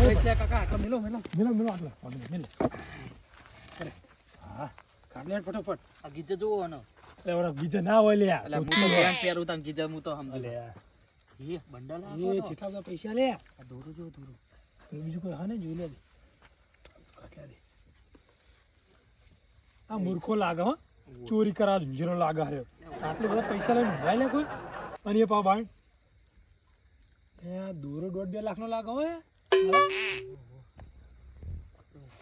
પૈસા કાકા આટલા મેલો આટલા મેલો. અરે હા કાઢ ફટાફટ. આ ગીજે જોવો ને. એટલે ઓરા બીજે ના હોય લે. એટલે હું તો બેંક પેરું તાન ગીજે હું તો સમજી લે. એ બંડલ આ એ કેટલા બધા પૈસા લે. આ દોરો જો દોરો. બીજું કોઈ હા ને જોઈ લે. કાઢ લે. આ મૂર્ખો લાગે હો. ચોરી કરા જીરો લાગે હે. આટલા બધા પૈસા લઈને મોબાઈલ લે કોઈ. અને એ પા બાણ એ દોરો 1.5-2 લાખ નો લાગે હોય.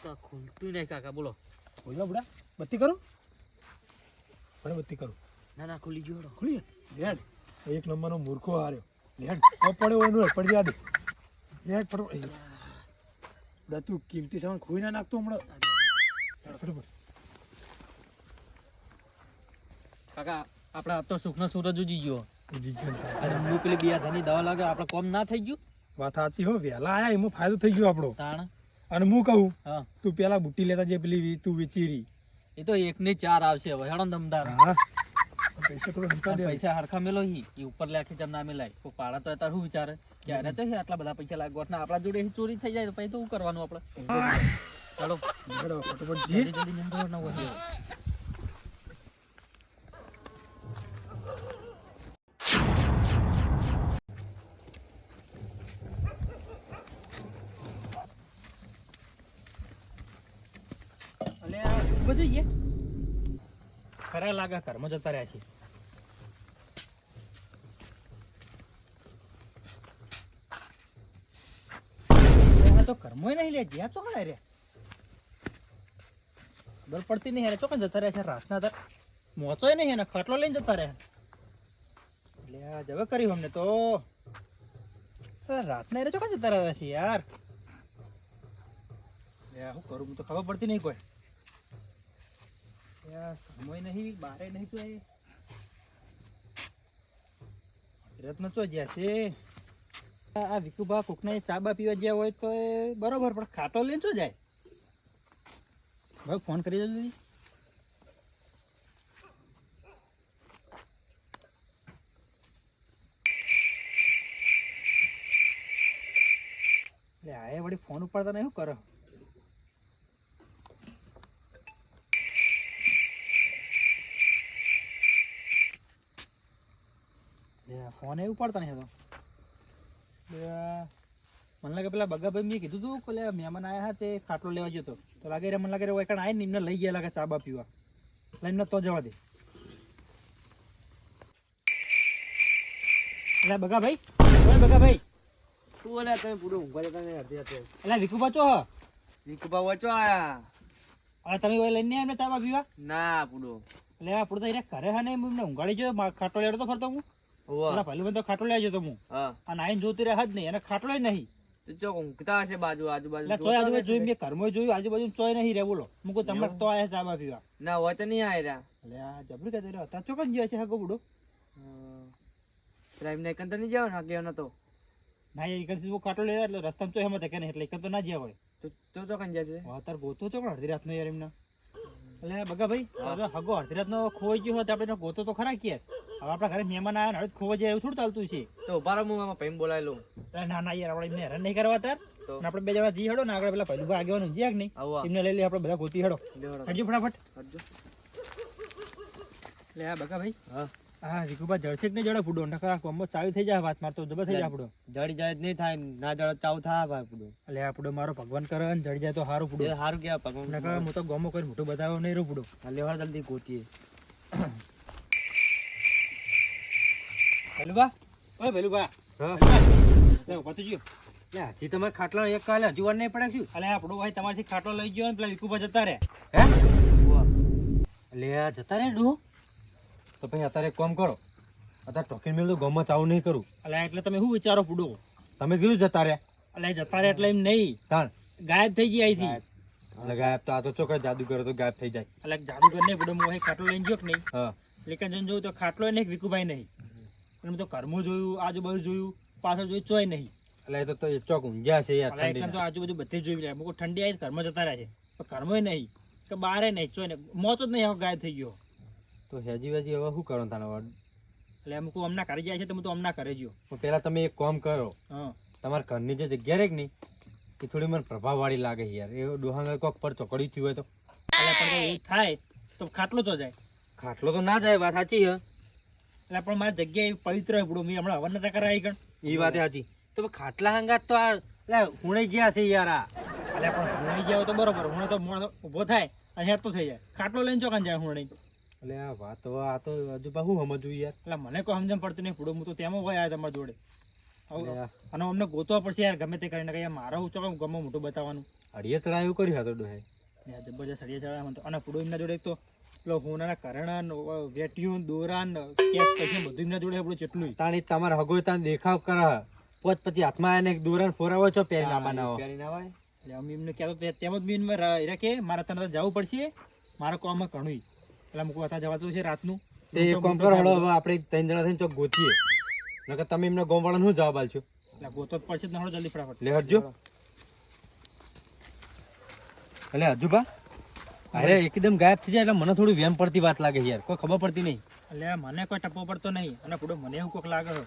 તો ખુલતું નહીં કાકા બોલો. બોલો બડા બત્તી કરું. બડા બત્તી કરું. ના ખુલી ગયો. ખુલી લેડ. એક નંબરનો મૂર્ખો હાર્યો. લેડ તો પડ્યો એનું પડી જા દે. લેડ પડો. દતું કિંમતી સામાન ખોઈ ના નાખતો હમણાં. ફટાફટ. કાકા આપડા તો સુખનો સૂરજ ઉજી ગયો. જીજન અને હું પેલી બિયાધાની દવા લાગે આપણે કોમ ના થઈ ગયું. વાત સાચી હો વહેલા આયા એમાં ફાયદો થઈ ગયો આપણો. તાણ અને હું કહું હા તું પેલા બુટ્ટી લેતા જે પેલી તું વેચી રહી. એ તો 1 ની 4 આવશે હવે હેડો દમદાર. હા પૈસા થોડો હંતા દે. પૈસા હરખા મેલો હી એ ઉપર લાખી જમ ના મેલાય તો પાડા તો તાર શું વિચારે કે અરે તો આટલા બધા પૈસા લાગવા ના આપડા જોડે ચોરી થઈ જાય તો પછી તો શું કરવાનું આપણે. ચાલો હેડો ફટાફટ જી. જલ્દી નંબર ન હોય. અને આ બધું છે ખરા લાગે ઘરમાં જતા રહ્યા છે. તો ઘરમાં નહીં લે જ્યાં ચોકડા રે ખબર પડતી નહીં હેરે ચોકન જતા રહ્યા છે રાતના તર મોચોય નહીં એને ખાટલો લઈને જતા રહ્યા. એટલે આ જવે કર્યું અમને તો રાતના હેરે ચોકન જતા રહ્યા છે યાર. શું કરું હું તો ખબર પડતી નહીં કોઈ. સમય નહીં બારે નહીં તો રત્ન ચો જ્યાં છે. આ વિકુભા કોકને ચા બા પીવા જ્યાં હોય તો એ બરોબર પણ ખાટો લઈને શું જાય. ભાઈ ફોન કરી જલ્દી. એટલે આ વળી ફોન ઉપાડતા નહીં શું કરો. ફોન એવું પડતા નહીં તો મને લાગે પેલા બગાભાઈ મેં કીધું તું કે મહેમાન આવ્યા હતા તે ખાટલો લેવા જતો તો લાગે મને લાગે એકણ આવે ને એમને લઈ ગયા લાગે ચા બા પીવા લઈને તો જવા દે. એટલે બગાભાઈ બગાભાઈ તું બોલે તમે પૂરો ઊંઘવા જતા નહીં અડધી રાતે. એટલે વિકુભા ચો હ વિકુભા વચો આયા. અરે તમે ઓય લઈને એમને ચા બા પીવા. ના પૂરો એટલે આ પૂરો તો એને ઘરે હા ને એમને ઊંઘાડી ગયો ખાટલો લેડો તો ફરતો હું. પહેલું તો ખાટલો લઈ જતો હું અને આઈને જોતી રહ્યા જ નહીં એને ખાટલો નહીં. તો ઊંઘતા હશે બાજુ આજુબાજુ. એટલે ચોય આજુબાજુ જોયું મેં ઘરમાં જોયું આજુબાજુ ચોય નહીં રે બોલો મૂકો તમે તો આયા ચા બા પીવા. ના હોય તો નહીં આવ્યા. એટલે આ જબરું કહેતો રહ્યો હતા ચોકન જ્યો છે હગો બુડો. એમને એકન તો નહીં જાવ ને આગળ નતો. ના એ કદી ખાટલો લે એટલે રસ્તામાં ચોય હમત કે નહીં એટલે એકન તો ના જ્યા હોય તો તો કન જશે. તાર ગોતો ચોકન અડધી રાતનો યાર એમને. એટલે બગા ભાઈ હગો અડધી રાતનો ખોવાઈ ગયો હોય તો આપણે ગોતો તો ખરા કે હવે આપણા ઘરે મહેમાન આવ્યા હવે ખોવા જાય એવું થોડું ચાલતું છે. તો ઉભા રહો હું આમાં ભાઈ બોલાવી લઉં. ના ના યાર આપણે હેરાન નહીં કરવા તાર આપણે બે જણા જી હેડો ને આગળ પેલા પહેલું આગેવાનું જ્યાં કે નહીં એમને લઈ લઈએ આપણે બધા ગોતી હેડો. હટજો ફટાફટ હટજો. એટલે આ બગા ભાઈ હા હા વિકુભા જળશે કે નહીં જડે ફૂડો નકા કોમો ચાવી થઈ જાય વાત મારતો જબર થઈ જાય આપણો. જડી જાય નહીં થાય ના જડ ચાવ થાય ભાઈ પૂડો. એટલે આપણો મારો ભગવાન કરે ને જડી જાય તો સારું ફૂડો. સારું કેવા ભગવાન નકા હું તો ગમો કરી મોટું બતાવ્યો નહીં રહ્યો ફૂડો. લેવા જલ્દી ગોતીએ. ભેલુભા ઓય ભેલુભા હા લે પતી ગયો. લે હજી તમે ખાટલો એક કાલે હજુ વાર નહીં પડે શું. અલે આપણો ભાઈ તમારથી ખાટલો લઈ ગયો ને પેલા વિકુભા જતા રે. હે લે જતા રે ડો તો પછી અત્યારે કોમ કરો અત્યારે ટોકીન મેલ તો ગમત આવું નહીં કરું. અલે એટલે તમે શું વિચારો ફૂડો. તમે કીધું જતા રે. અલે જતા રે એટલે એમ નહીં તાણ ગાયબ થઈ ગયા અહીંથી. એટલે ગાયબ તો આ તો ચોક્કસ જાદુ કરે તો ગાયબ થઈ જાય. અલે જાદુગર નહીં ફૂડો હું ખાટલો લઈને ગયો કે નહીં. હા લેકન જઈને જોયું તો ખાટલો નહીં વિકુભાઈ નહીં. અને તો ઘરમાં જોયું આજુબાજુ જોયું પાછળ જોયું ચોય નહીં. એટલે એ તો ચોક ઊંઘ્યા છે યાર. એટલે તો આજુબાજુ બધે જોઈ રહ્યા મુકો ઠંડી આવી ઘરમાં જતા રહ્યા છે પણ ઘરમાં નહીં કે બારે નહીં ચોય નહીં મોચ જ નહીં ગાયબ થઈ ગયો. તો હેજી વેજી હવે શું કરો તારા વડ. એટલે અમુક હમણાં ઘરે જાય છે તો હું તો હમણાં ઘરે ગયો. પેલા તમે એક કામ કરો હા તમારા ઘરની જે જગ્યા રે કે નહીં એ થોડી મને પ્રભાવ વાળી લાગે યાર એ ડોહાંગા કોક પર ચોકડી થયું હોય તો એટલે પણ જો એવું થાય તો ખાટલો તો જાય. ખાટલો તો ના જાય વાત સાચી હે એટલે પણ મારી જગ્યા એવી પવિત્ર હોય પડો મેં હમણાં હવન નતા કરાવી ગણ. એ વાત સાચી તો ખાટલા હંગાત તો આ લે હુણે ગયા છે યાર આ એટલે પણ હુણાઈ ગયા હોય તો બરોબર, હુણે તો માણસ ઊભો થાય અને હેઠ તો થઈ જાય. ખાટલો લઈને ચોકાન જાય હુણાઈ. એટલે આ વાત તો આ તો હજુ પા હું સમજવું યાર એટલે મને કોઈ સમજણ પડતી નહીં પડો, હું તો તેમાં હોય આ તમારી જોડે. એટલે આ અને અમને ગોતવા પડશે યાર ગમે તે કરીને, કે મારે હું ચોકમ ગમે મોટું બતાવવાનું. અડિયે ચડાયું કર્યું હતો ડોહે ને આ જબરજસ્ત સળિયા ચડાવ્યા મને તો. અને પૂડો એમના જોડે એક તો પેલો હોનાના કરણા વેટ્યું દોરાન કેસ પૈસા બધું એમના જોડે આપણું જેટલું. તાણી તમારા હગો તાન દેખાવ કરે પોત પછી હાથમાં આને એક દોરાન ફોરાવો છો પહેરી લાવવાના હો એટલે અમે એમને કહેતો તેમ જ મેં એમને કે મારે તને જવું પડશે, મારા કોમમાં ઘણું. એટલે અમુક વાત જવાતું છે રાતનું. તે એક કામ કરો હળો હવે આપણે ત્રણ જણા થઈને ચોક ગોતીએ નકર તમે એમને ગામ વાળાને શું જવાબ આલશો એટલે ગોતો જ પડશે જ ને, હળો જલ્દી ફટાફટ. લે હટજો એટલે હજુ બા અરે એકદમ ગાયબ થઈ જાય એટલે મને થોડી વેમ પડતી વાત લાગે યાર કોઈ ખબર પડતી નહીં એટલે મને કોઈ ટપ્પો પડતો નહીં. અને પૂડો મને એવું કોઈક લાગે છે.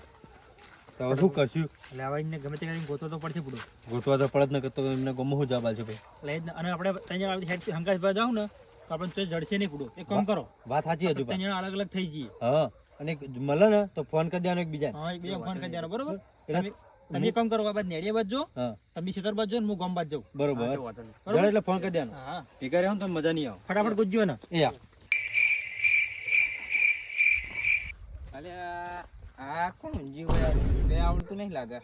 તો હવે શું કરશું એટલે હવે એમને ગમે તે કરીને ગોતો તો પડશે પૂડો. ગોતવા તો પડત ન કરતો એમને ગમો શું જવાબ આલશો ભાઈ એટલે એ જ ને. અને આપણે ત્રણ જણા હેડ હંકાસ પર જાવ ને તો આપણે તો જડશે નહીં પૂડો. એક કામ કરો, વાત સાચી હજુ ત્રણ જણા અલગ અલગ થઈ જઈએ. હા અને મળે ને તો ફોન કરી દેવાનો એકબીજાને હા એક બીજા ફોન કરી દેવાનો બરોબર. એટલે તમે એક કામ કરો, આ બાદ નેડિયા બાદ જો, હા તમે સિતર બાદ જો ને હું ગામ બાદ જાઉં. બરોબર બરોબર? એટલે ફોન કરી દેવાનો હા ભેગા રહ્યો ને તો મજા નહીં આવે ફટાફટ ગુજજો ને. એ આ અલે આ કોણ ઊંઘી હોય તે આવડતું નહીં લાગે.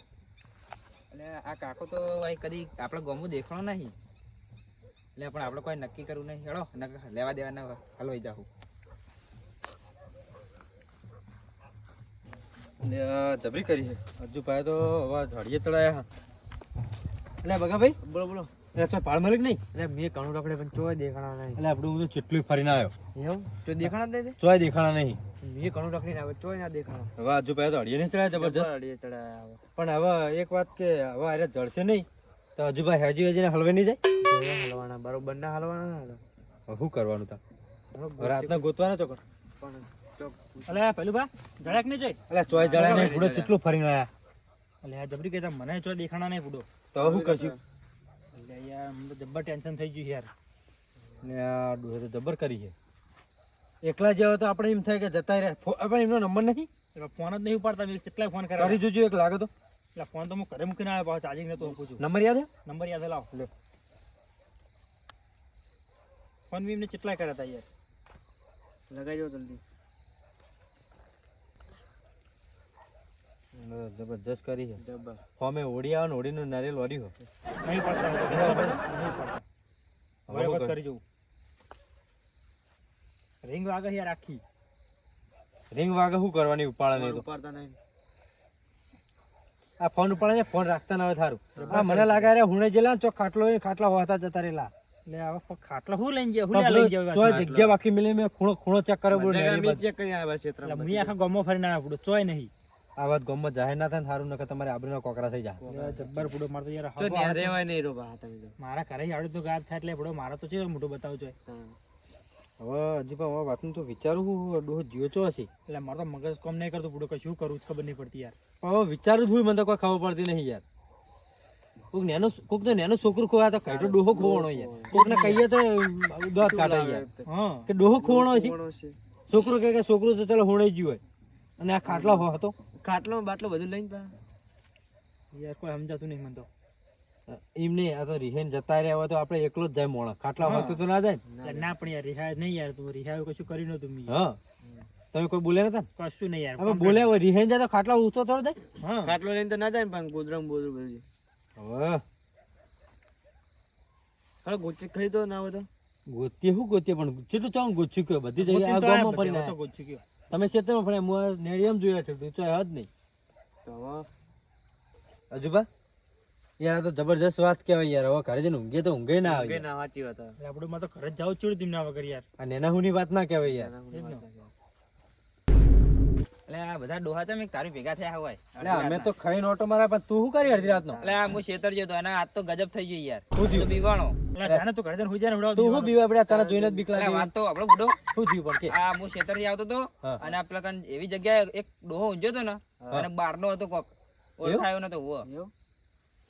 એટલે આ કાકો તો ભાઈ કદી આપણે ગમું દેખાણો નહીં. એટલે પણ આપણે કોઈ નક્કી કરવું નહીં. હેડો લેવા દેવા ના હલવાઈ જાઉં. જબરી કરી છે હજુ પાય તો હવે ઝાડીએ ચડાયા એટલે બગા ભાઈ બોલો બોલો. એટલે તો પાળ મલિક નહીં એટલે મેં ઘણું રખડે પણ ચોય દેખાણા નહીં. એટલે આપણું બધું જેટલું ફરીને આવ્યો એવું તો દેખાણા જ નહીં. ચોય દેખાણા નહીં મેં ઘણું રખડીને આવે ચોય ના દેખાણા. હવે હજુ પાય તો હળીએ નહીં ચડાયા જબરજસ્ત અડીએ ચડાયા પણ હવે એક વાત કે હવે અરે જળશે નહીં તો હજુ ભાઈ હેજી વેજીને હલવે નહીં જાય હલવાના બરોબર ના હલવાના. હવે શું કરવાનું તા રાતના ગોતવાના તો અલે પેલું બા જડાક નહીં જોઈ. એટલે ચોય જળાય નહીં પૂડો કેટલું ફરીને આયા એટલે આ જબરી કહેતા મને ચોય દેખાણા નહીં પૂડો. તો હવે શું કરશું એટલે યાર મને તો જબ્બર ટેન્શન થઈ ગયું યાર. ને આ ડોહે તો જબર કરી છે એકલા જેવા તો આપણે એમ થાય કે જતા રહે પણ એમનો નંબર નહીં એટલે ફોન જ નહીં ઉપાડતા. મેં કેટલાય ફોન કર્યા. કરી જોજો એક લાગે તો એટલે ફોન તો હું ઘરે મૂકીને આવ્યો, પાછો ચાર્જિંગ નતો પૂછું. નંબર યાદ હે નંબર યાદ લાવ લે. ફોન બી એમને કેટલાય કર્યા હતા યાર. લગાઈ દો જલ્દી. જબરજસ્ત કરી છે જબ્બર ફોમે ઓડી આવે ને ઓડીનું નારિયેલ વારી હો નહીં પડતા નહીં પડતા. બરાબર કરી જવું. રિંગ વાગે યાર આખી. રિંગ વાગે શું કરવાની ઉપાડે નહીં તો ઉપાડતા નહીં. આ ફોન ઉપાડે ને ફોન રાખતા ના હોય થારું આ મને લાગે રે હુણે જેલા ચોક ખાટલા હોતા જતા રેલા એટલે હવે ખાટલો હું લઈને ગયા, હું લઈને ગયા. ચોય જગ્યા બાકી મિલે મેં ખૂણો ચેક કરે બોલ ચેક કરીને આવ્યા છે. એટલે હું આખા ગામમાં ફરીને આવ્યો પૂડો ચોય નહીં. આ વાત ગામમાં જાહેર ના થાય ને થારું નકર તમારે આબરૂના કોકરા થઈ જાય જબ્બર પૂડો મારતો યાર. તો હવા ન્યા રેવાય નહીં રો બા તમે તો મારા ઘરે આવડે તો ગાયબ થાય એટલે પૂડો મારા તો છે મોટો બતાવ છે. હવે હજુ પણ હવે વાતનું તો વિચારું હું ડોહો જીવો ચો હશે એટલે મારો તો મગજ કામ નહીં કરતું પૂડો, કે શું કરું જ ખબર નહીં પડતી યાર. પણ હવે વિચારું છું મને તો કોઈ ખબર પડતી નહીં યાર કોક તો નેનો છોકરું ખોવા તો કઈ તો ડોહો ખોવાનો યાર કોક ને કહીએ તો દાંત કાઢે યાર હા કે ડોહો ખોવાનો છે છોકરું કે છોકરું તો ચાલો હોણાઈ ગયું હોય અને આ ખાટલો હતો ખાટલો બાટલો બધું લઈને યાર કોઈ સમજાતું નહીં મને તો. એમ નહીં આ તો રિહેન જતા રહ્યા હોય તો આપણે એકલો જ જાય મોણા ખાટલા હોય તો ના જાય એટલે ના પણ યાર રિહાય નહીં યાર. તું રિહાય કશું કરી નતું મેં. હા તમે કોઈ બોલ્યા નતા કશું નહીં યાર. હવે બોલ્યા હોય રિહેન જાય તો ખાટલા ઊંચો થોડો જાય હા ખાટલો લઈને તો ના જાય પણ ગોદરમ બોદર બધું હવે હવે ગોચી ખરીદો ના હોય તો ગોતીએ શું ગોતીએ પણ કેટલું ચાલ ગોચ્યું કે બધી જગ્યાએ આ ગામમાં ફરીને આયા. ગોચી ગયો તમે ખેતરમાં ફરે હું નેડિયમ જોયા છે તો જ નહીં હજુ બા યાર આ તો જબરજસ્ત વાત કહેવાય યાર હવે ઘરે જઈને ઊંઘે તો ઊંઘે ના આવે યાર. સાચી વાત. આપણે માં તો ઘરે જ જાવ ચૂડ ના વગર યાર. આ નેના હુની વાત ના કહેવાય યાર એટલે આ બધા ડોહા તમે તારી ભેગા થયા હોય. એટલે અમે તો ખાઈને ઓટો મારા પણ તું શું કરી અડધી રાતનો એટલે આ હું શેતર ગયો તો અને આજ તો ગજબ થઈ ગઈ યાર. શું થયું? તો બીવાણો. એટલે જાને તું ઘરે જઈને હુઈ જા ને ઉડાવ તું શું બીવા પડ્યા તારા જોઈને જ બીક એટલે લાગી વાત તો આપણો બુડો શું થયું પણ કે આ હું શેતર થી આવતો હતો હા. અને આ પેલા કાન એવી જગ્યાએ એક ડોહો ઊંઝ્યો હતો ને અને બારનો હતો કોક ઓળખાયો નતો હુવો.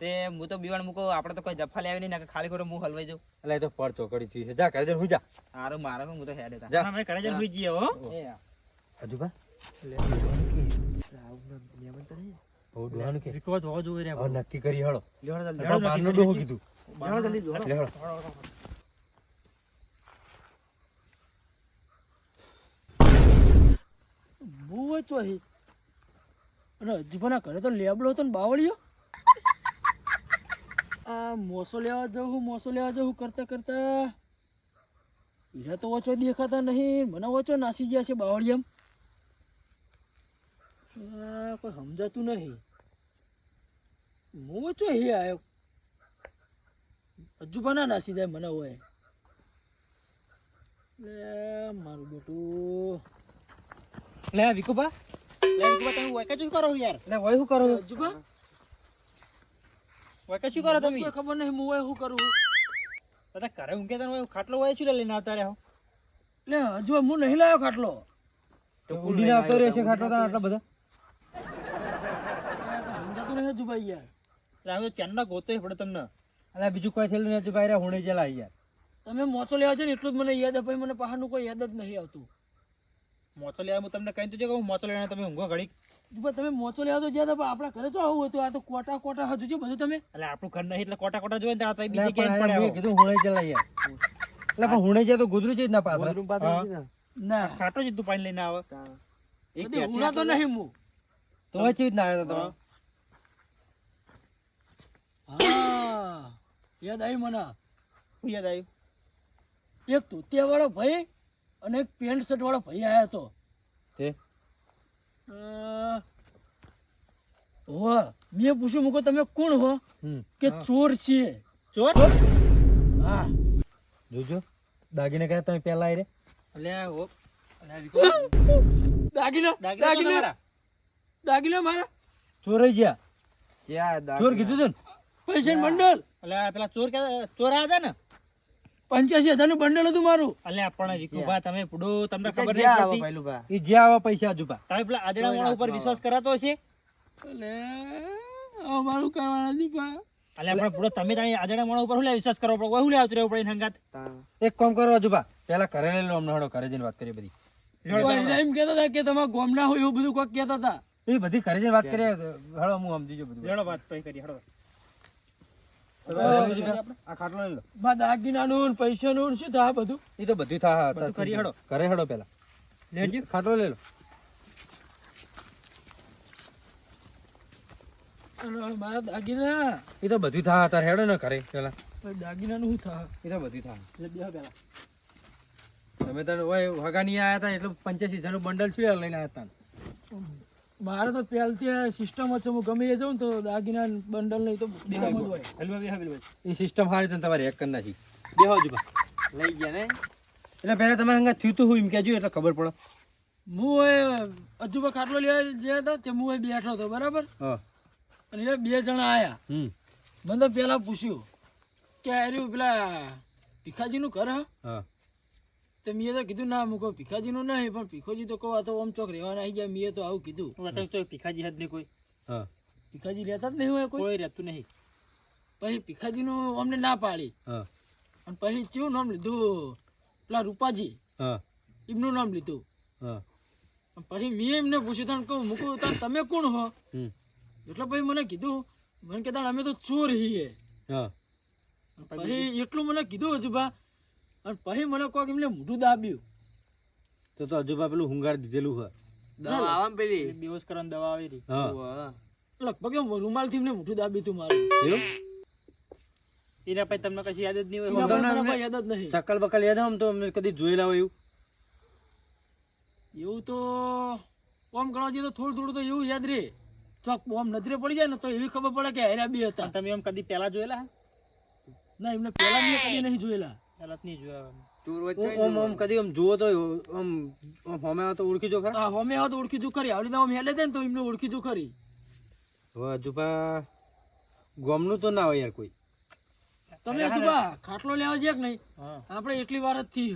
તે હું તો બીવાણ મૂકો આપણે તો કોઈ જફા લેવી નહીં ને ખાલી ખોટો હું હલવાઈ જાઉં. એટલે એ તો પર ચોકડી થઈ છે જા ઘરે જઈને હુઈ જા હારું મારે હું તો હેડે તા. જા. અમે ઘરે જઈને સુઈ જઈએ હો. અજુબા બહુ ડોહાનું કે વિકો જોવો જોવે રે હવે નક્કી કરી હળો લેવડો તારા બારનો ડોહો કીધું લે હળો. બહુ જ ચોહી અને હજુભાના ઘરે તો લેબડો હતો ને બાવળીયો આ મોસો લેવા જવું કરતા કરતા હીરા તો ઓછો દેખાતા નહીં મને ઓછો નાસી ગયા છે બાવળિયામ કોઈ સમજાતું નહીં હું ઓછો હે આવ્યો હજુભા ના નાસી જાય મને હોય લે મારું બેટું લે વિકોબા તમે વાયકા શું કરો યાર? એટલે વય શું કરો હજુભા વાયકા શું કરો તમે? કોઈ ખબર નહીં હું હોય શું કરું બધા ઘરે ઊંઘે તને ખાટલો વાય શું લઈને આવતા રહ્યા હો? લે હજુ હું નહીં લાવ્યો ખાટલો તો ઉડીને આવતો રહેશે ખાટલો તાર આટલા બધા સમજાતું નહીં હજુ ભાઈ યાર એટલે આમ તો ચાંદના ગોતો પડે તમને. અલા બીજું કોઈ થયેલું નથી ભાઈ હુણે જેલા યાર તમે મોચો લેવા છે ને એટલું જ મને યાદ ભાઈ મને પહાડનું કોઈ યાદ જ નહીં આવતું મોચો લેવા હું તમને કહી દઉં કે હું મોચો લેવાને તમે ઊંઘો ઘડી. તમે મોચો લેવા તો જ્યાં હતા આપણા ઘરે તો આવું હતું આ તો કોટા હજુ છે બધું તમે એટલે આપણું ઘર નહીં એટલે કોટા કોટા જોઈને ત્યાં તો એટલે બીજી પણ ક્યાંય મેં પડે કીધું હુણે જેલા યાર એટલે પણ હુણે જાય તો ગોદરું છે જ ના પાત્ર હા. ના ખાટો જ તું પાણી લઈને આવે. બધી હુણા તો નહીં હું તો હોય છે જ ના આવ્યો તમે હા યાદ આવી મને શું યાદ આવ્યું? એક ધોતિયા વાળો ભાઈ અને એક પેન્ટ શર્ટ વાળો ભાઈ આવ્યો હતો તે મેં પૂછ્યું મૂકો તમે કોણ હો કે ચોર છીએ ચોર? હા જોજો દાગીને કહે તમે પહેલા આવી રે એટલે હો દાગીના દાગીના દાગીના તમારા? દાગીના મારા ચોરાઈ ગયા ચોર કીધું તું ને પૈસા બંડલ એટલે પેલા ચોર ચોર આવ્યા હતા ને? 85,000 નું બંડલ હતું મારું એટલે પણ વિકુભા તમે પૂડો તમને ખબર નહીં પડતી. એ જે આવા પૈસા અજુબા તમે પેલા આદડા વાળા ઉપર વિશ્વાસ કરાતો હશે? એટલે અમારું કરવાના દીપા એટલે પણ પૂડો તમે તાણી આદડા વાળા ઉપર શું લે વિશ્વાસ કરવો પડે? શું લે આવતું રહેવું પડે એની હંગાત? એક કામ કરો અજુબા પેલા ઘરે લઈ લો અમને હળો ઘરે જઈને વાત કરીએ બધી એમ કેતા હતા કે તમારા ગોમના હોય એવું બધું કોક કેતા હતા એ બધી ઘરે જઈને વાત કરીએ હળો હું સમજી જો બધું લેડો વાત પછી કરી હેડો. આ ખાટલો લઈ લો માં દાગીનાનું ને પૈસાનું ને શું થાય બધું એ તો બધું થા બધું કરી હળો. ઘરે હળો પેલા લેજો. ખાટલો લઈ લો અને મારા દાગીના એ તો બધું થા તાર હેડો ને ઘરે પેલા દાગીનાનું શું થાય એ તો બધું થા એટલે બેહો પેલા તમે તને ઓય વગાની આયા હતા એટલે 85,000 નું બંડલ શું લઈને આયા હતા મારે તો પહેલથી સિસ્ટમ જ છે હું ગમે એ જાઉં ને તો દાગીના બંડલ નહીં તો બીજામાં જ હોય હલવા બે હલવા. એ સિસ્ટમ હારી તને તમારે હેક કરી નાખી બેહો જુબા લઈ ગયા ને એટલે પહેલા તમારે હંગા થયું તું હું એમ કહેજો એટલે ખબર પડે હું એ અજુબા ખાટલો લેવા ગયા હતા તે હું એ બેઠો હતો બરાબર હા અને એ 2 જણા આયા મને તો પેલા પૂછ્યું કે આર્યું પેલા ભીખાજીનું ઘર હા હા તો મેં તો કીધું ના મૂકો ભીખાજીનું નહીં પણ ભીખોજી તો કહો આ તો ઓમ ચોક રહેવાના આવી ગયા મેં તો આવું કીધું વટક તો ભીખાજી હદ નહીં કોઈ. હા ભીખાજી રહેતા જ નહીં હોય કોઈ કોઈ રહેતું નહીં. પછી ભીખાજીનું અમને ના પાડી હા અને પછી કેવું નામ લીધું પેલા રૂપાજી હા એમનું નામ લીધું હા અને પછી મેં એમને પૂછ્યું તને કહું મૂકું તને તમે કોણ હો એટલે પછી મને કીધું મને કહેતા અમે તો ચોર છીએ હા પછી એટલું મને કીધું હજુ બા અને પછી મને કોઈક એમને મોઢું દાબ્યું તો અજુબા પેલું હુંગાર દીધેલું હોય દવા આવા ને પેલી બેહોશ કરવાની દવા આવી રહી. હા લગભગ એમ રૂમાલથી એમને મોઢું દાબ્યું હતું મારું એવું એના પછી તમને કશી યાદ જ નહીં હોય. એના પર મને કોઈ યાદ જ નહીં સકલ બકલ યાદ આમ તો અમને કદી જોયેલા હોય એવું એવું તો ઓમ ગણવા જઈએ તો થોડું થોડું તો એવું યાદ રે ચોક ઓમ નજરે પડી જાય ને તો એવી ખબર પડે કે હેરા બે હતા તમે એમ કદી પેલા જોયેલા હે? ના એમને પેલા મેં કદી નહીં જોયેલા પેલા જ નહીં જોયા. ઓમ ઓમ કદી આમ જુઓ તો આમ હોમે આવે તો ઓળખી જો ખરા હા અમે આવો તો ઓળખી જો ખરી આવડી તો હેલે જાય ને તો એમને ઓળખી જો ખરી હવે અજુબા ગોમનું તો ના હોય યાર કોઈ તમે હજુ બા ખાટલો લેવા છે કે નહીં હા આપણે એટલી વાર જ થી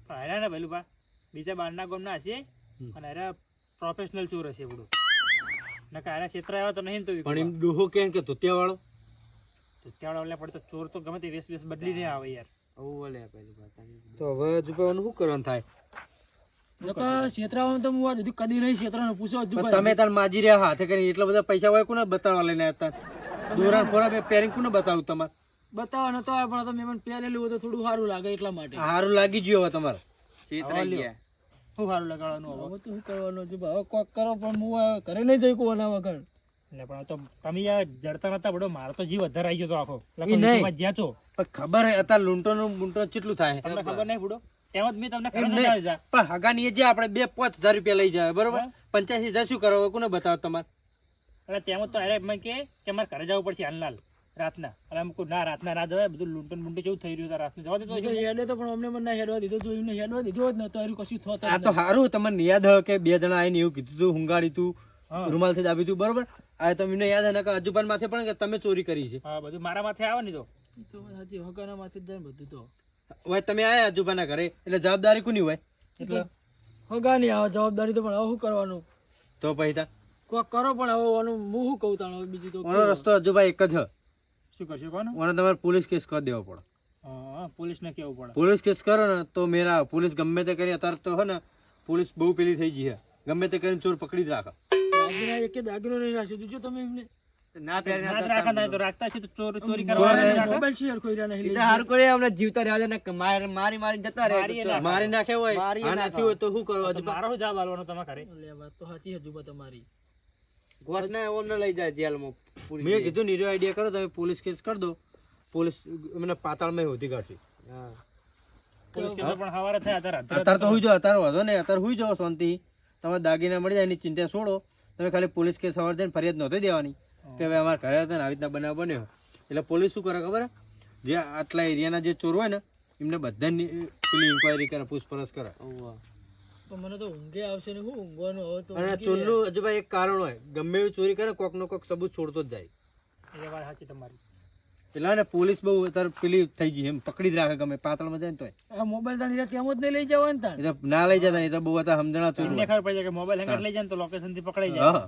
પણ હેરા ને પેલું બા બીજા બારના ગામના હશે અને હેરા પ્રોફેશનલ ચોર હશે બધું નકા હેરા ક્ષેત્ર આવ્યા તો નહીં ને તો પણ એમ ડોહો કે ધોતિયા વાળો ત્યાં ઓલા પડે તો ચોર તો ગમે તે વેશ બદલીને આવે યાર. તો હવે જુપાવાનું શું કરવાનું થાય? ક્ષેત્રમાં તો હું આ બધું કદી નહીં ક્ષેત્રને પૂછો હજુ પણ તમે તાર માજી રહ્યા હાથે કરી એટલા બધા પૈસા હોય કોને બતાવવા લઈને આવતા? દોરાન ફોરા બે પેરિંગ કોને બતાવું તમારે? બતાવવા નતો આવે પણ તમે મને પહેરેલું હોય તો થોડું સારું લાગે એટલા માટે. સારું લાગી ગયું હવે તમારે. છેતરાઈ ગયા. શું સારું લગાડવાનું હવે? હવે તો શું કરવાનું છે હવે કોક કરો પણ હું આ ઘરે નહીં જઈ કોના વગર. એટલે પણ તો તમે યાર જડતા નતા બડો, મારો તો જીવ વધારે આવી ગયો તો આખો. ઈ નહીં. જ્યાં છો પણ ખબર હે અત્યારે લૂંટોનું બૂંટો કેટલું થાય? તમને ખબર નહીં બુડો, તેમ જ મેં તમને ખબર એમ નથી નહીં. આવી જા. પણ હગાની એ જે આપણે 2-5 હજાર રૂપિયા લઈ જાય બરોબર, 85,000 શું કરો? કોને બતાવો તમારે? એટલે તેમ જ તો અરે એમ કે મારે ઘરે જવું પડશે હાલનાલ રાતના. એટલે એમ કહું ના રાતના ના જવાય, બધું લૂંટન બૂંટન જેવું થઈ રહ્યું છે રાતનું. જવા દેતો તો હેડે તો પણ અમને મને ના હેડવા દીધો, જો એમને હેડવા દીધો હોત ને તો એનું કશું થોત જ આ તો સારું તમને યાદ હોય કે 2 જણા આવીને એવું કીધું તું, હુંગાડી તું, રૂમાલ થી દાબી તું બરોબર. આ તમને યાદ હે ને કે અજુબાન માથે પણ કે તમે ચોરી કરી છે? હા બધું મારા માથે આવે ને તો. ઈ તો વાત સાચી, હગાના માથે જ જાય ને બધું તો. હોય તમે આયા અજુબાના ઘરે એટલે જવાબદારી કોની હોય? એટલે હગાની આવે જવાબદારી તો પણ હવે શું કરવાનું? તો પૈસા કોક કરો પણ હવે આનું હું શું કહું તાણ હવે બીજું તો ઓનો રસ્તો અજુબા એક જ હ. શું કરશો કોને? ઓને તમારે પોલીસ કેસ કરી દેવો પડે. હા પોલીસને કેવું પડે. પોલીસ કેસ કરો ને તો મેરા પોલીસ ગમે તે કરી, અત્યારે તો હે ને પોલીસ બહુ પેલી થઈ ગઈ છે, ગમે તે કરીને ચોર પકડી જ રાખે. દાગીના એક દાગીનો નહીં રાખશે જોજો તમે એમને. ના ના જ રાખા નહીં તો રાખતા છે તો ચોરી કરવા મોબાઈલ શેર કોઈ રહ્યા નહીં. હારું કરે અમને જીવતા રહ્યા ને મારી મારી જતા મારીએ ના મારી નાખે હોય આ નાખી હોય તો શું કરવા? મારો શું જવાબ આલવાનો તમે ઘરે? લે વાત તો સાચી હજુ બા તમારી. લઈ જાય જેલમાં. મેં કીધું નીરો આઈડિયા કરો, તમે પોલીસ કેસ કરી દો, પોલીસ મને પાતાળમાં હોતી કાઢશે. પોલીસ કેસ પણ હવારે થયા અત્યારે તો હુઈ જાઓ, અત્યારે વાંધો નહીં, અત્યારે હુઈ જાઓ શાંતિ. તમે દાગીના મળી જાય એની ચિંતા છોડો. તમે ખાલી પોલીસ કેસ સવાર જઈને ફરિયાદ નહોતી દેવાની કે ભાઈ અમારા ઘરે હતા ને આવી રીતના બનાવ બન્યો. એટલે પોલીસ શું કરે ખબર? જે આટલા એરિયાના જે ચોર હોય ને એમને બધાની પેલી ઇન્કવાયરી કરે, પૂછપરછ કરે. પણ મને તો ઊંઘે આવશે ને શું ઊંઘવાનું હવે તો. અને ચોરનું હજુ ભાઈ એક કારણ હોય, ગમે એવી ચોરી કરે કોક નો કોક સબૂત છોડતો જ જાય. એ વાત સાચી તમારી. એટલે ને પોલીસ બહુ અત્યારે પેલી થઈ ગઈ, એમ પકડી જ રાખે ગમે પાતળમાં જાય ને તોય. આ મોબાઈલ તાણી તેમ જ નહીં લઈ જવા ને તાણ. એ તો ના લઈ જતા, એ તો બહુ અત્યારે સમજણા ચોર તમને હોય. ખબર પડી જાય કે મોબાઈલ હેંગર લઈ જાય ને તો લોકેશન થી પકડાઈ જાય. હા,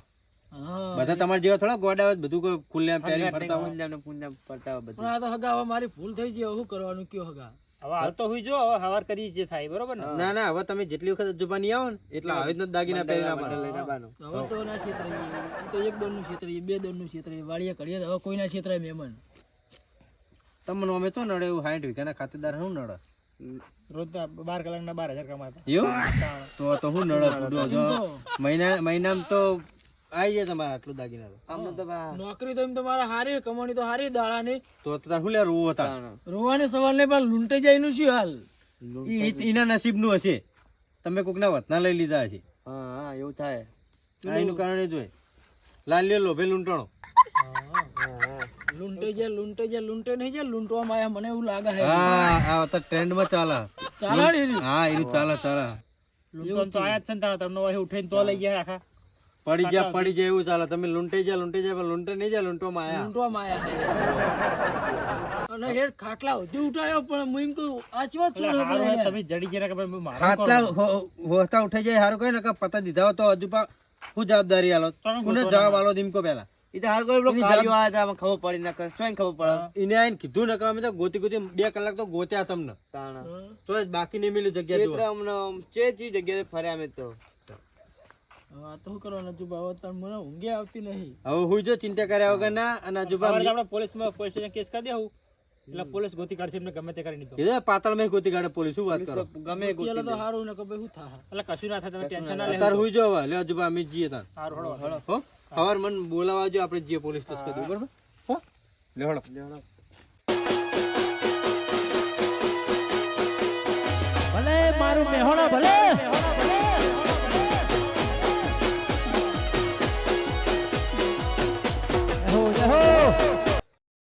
હા બધા તમારા જેવા થોડા ગોડા હોય, બધું કોઈ ખુલ્લેઆમ પહેરીને ફરતા હોય. પણ આ તો હગા હવે મારી ભૂલ થઈ ગઈ, હવે શું કરવાનું કયો હગા? હવે હાલ તો હુઈ જો, હવે હવાર કરી જે થાય બરોબર ને. ના ના, હવે તમે જેટલી વખત જુબાની આવો ને એટલે આવી રીતના દાગીના પહેરી ના હવે તો ના છેતરાઈએ, ઈ તો એક દોરનું છેતરાઈએ, 2 દોરનું છેતરાઈએ, વાળીએ કરીએ હવે કોઈના છેતરાય મહેમાન. તમને અમે તો નડે એવું 60 વીઘાના ખાતેદાર શું નડે? રોજ 12 કલાકના 12,000 કમાતા. એવું તો હું નડે? મહિનામાં તો આવી જાય તમારે આટલું દાગીના તો. નોકરી તો એમ તો મારા હારી, કમાણી તો હારી દાડાની. તો તાર શું લે રોવો હતા? રોવાને સવાલ ને પણ લૂંટાઈ જાય એનું શું હાલ? એના નસીબ નું હશે, તમે કોકના વતના લઈ લીધા હશે. એવું થાય. એનું કારણ એ જ હોય, લાલ્યો લોભે લૂંટણો. લૂંટાઈ જાય લૂંટે નહીં જાય, લૂંટવામાં આયા મને એવું લાગે છે. હા આ તો ટ્રેન્ડ માં ચાલે. ચાલે ને હા એ ચાલે ચાલે. લૂંટવાનું તો આયા જ છે ને તાણે, તમને હવે ઉઠાઈને તો લઈ ગયા આખા. પડી જાય એવું ચાલે. તમે લૂંટાઈ જાય પણ લૂંટે નહીં જાય, લૂંટવામાં આયા. લૂંટવામાં આયા અને હેડ ખાટલા સુધી ઉઠાયો પણ હું એમ કહું આચવા એટલે હાલ હવે તમે જડી ગયા કે ભાઈ મારું ખાટલા હોતા ઉઠાઈ જાય હારું કઈ ને પતા દીધા હોત તો હજુ હું જવાબદારી આલો, કોને જવાબ આલો દીમકો પેલા? એને આઈને કીધું ને કે અમે તો ગોતી 2 કલાક તો ગોત્યા તમને, તો બાકી નહીં મિલી જગ્યા. આ તો શું કરવાનું અજુબા? હવે તાર મને ઊંઘે આવતી નહીં. હવે હું જો ચિંતા કર્યા વગર ના. અને અજુબા આપણે પોલીસ સ્ટેશન કેસ કરી દેવું એટલે પોલીસ ગોતી કાઢશે એમને ગમે તે કરી દીધો. કીધું પાતળ માં ગોતી કાઢે પોલીસ. શું વાત કરો? ગમે તો સારું ને કે ભાઈ શું થાય? એટલે કશું ના થાય, તમે ટેન્શન ના અત્યારે હું જો હવે લે અજુબા અમે જઈએ તાર. સારું હળો હો ખબર મને બોલાવા જો, આપણે જઈએ પોલીસ કેસ કરી દઉં બરોબર? હો લે હળો. ભલે મારું મેહોણા ભલે